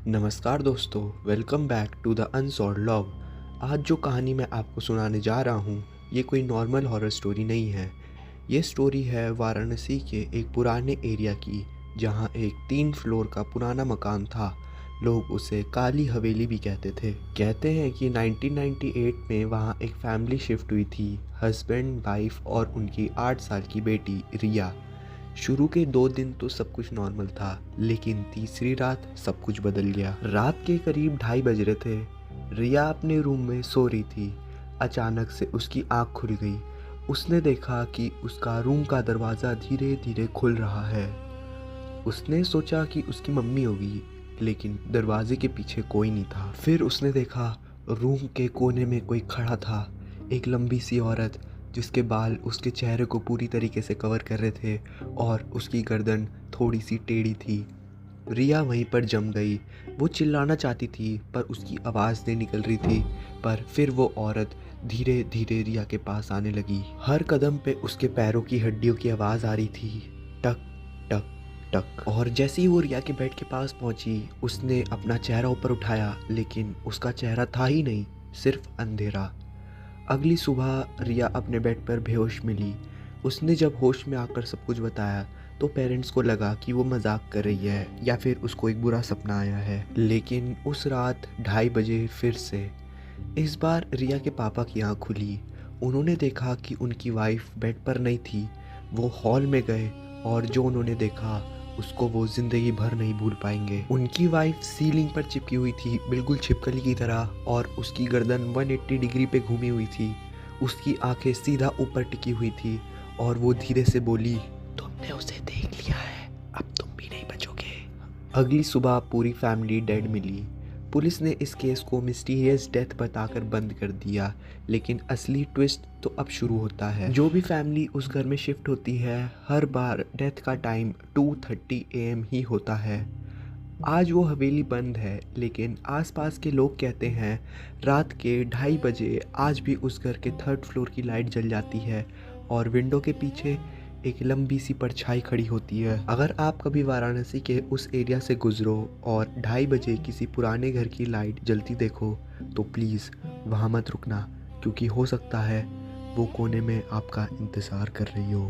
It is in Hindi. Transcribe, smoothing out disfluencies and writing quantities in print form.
नमस्कार दोस्तों, welcome back to the unsolved log. आज जो कहानी मैं आपको सुनाने जा रहा हूँ, ये कोई नॉर्मल हॉरर स्टोरी नहीं है। ये स्टोरी है वाराणसी के एक पुराने एरिया की, जहाँ एक 3 फ्लोर का पुराना मकान था। लोग उसे काली हवेली भी कहते थे। कहते हैं कि 1998 में वहाँ एक फैमिली शिफ्ट हुई थी, हस्बैंड, वाइफ और उनकी 8 साल की बेटी रिया। शुरू के 2 दिन तो सब कुछ नॉर्मल था, लेकिन तीसरी रात सब कुछ बदल गया। रात के करीब 2:30 बज रहे थे। रिया अपने रूम में सो रही थी। अचानक से उसकी आंख खुल गई। उसने देखा कि उसका रूम का दरवाज़ा धीरे धीरे खुल रहा है। उसने सोचा कि उसकी मम्मी होगी, लेकिन दरवाजे के पीछे कोई नहीं था। फिर उसने देखा रूम के कोने में कोई खड़ा था, एक लंबी सी औरत जिसके बाल उसके चेहरे को पूरी तरीके से कवर कर रहे थे और उसकी गर्दन थोड़ी सी टेढ़ी थी। रिया वहीं पर जम गई। वो चिल्लाना चाहती थी पर उसकी आवाज़ नहीं निकल रही थी। पर फिर वो औरत धीरे धीरे रिया के पास आने लगी। हर कदम पे उसके पैरों की हड्डियों की आवाज़ आ रही थी, टक टक टक। और जैसे ही वो रिया के बेड के पास पहुंची, उसने अपना चेहरा ऊपर उठाया, लेकिन उसका चेहरा था ही नहीं, सिर्फ अंधेरा। अगली सुबह रिया अपने बेड पर बेहोश मिली। उसने जब होश में आकर सब कुछ बताया तो पेरेंट्स को लगा कि वो मजाक कर रही है या फिर उसको एक बुरा सपना आया है। लेकिन उस रात 2:30 बजे फिर से इस बार रिया के पापा की आँख खुली। उन्होंने देखा कि उनकी वाइफ बेड पर नहीं थी। वो हॉल में गए और जो उन्होंने देखा उसको वो ज़िंदगी भर नहीं भूल पाएंगे। उनकी वाइफ सीलिंग पर चिपकी हुई थी, बिल्कुल छिपकली की तरह, और उसकी गर्दन 180 डिग्री पे घूमी हुई थी। उसकी आंखें सीधा ऊपर टिकी हुई थी और वो धीरे से बोली, तुमने उसे देख लिया है, अब तुम भी नहीं बचोगे। अगली सुबह पूरी फैमिली डेड मिली। पुलिस ने इस केस को मिस्टीरियस डेथ बताकर बंद कर दिया, लेकिन असली ट्विस्ट तो अब शुरू होता है। जो भी फैमिली उस घर में शिफ्ट होती है, हर बार डेथ का टाइम 2:30 AM ही होता है। आज वो हवेली बंद है, लेकिन आसपास के लोग कहते हैं रात के 2:30 बजे आज भी उस घर के 3rd फ्लोर की लाइट जल जाती है और विंडो के पीछे एक लंबी सी परछाई खड़ी होती है। अगर आप कभी वाराणसी के उस एरिया से गुजरो और 2:30 बजे किसी पुराने घर की लाइट जलती देखो, तो प्लीज़ वहाँ मत रुकना, क्योंकि हो सकता है वो कोने में आपका इंतज़ार कर रही हो।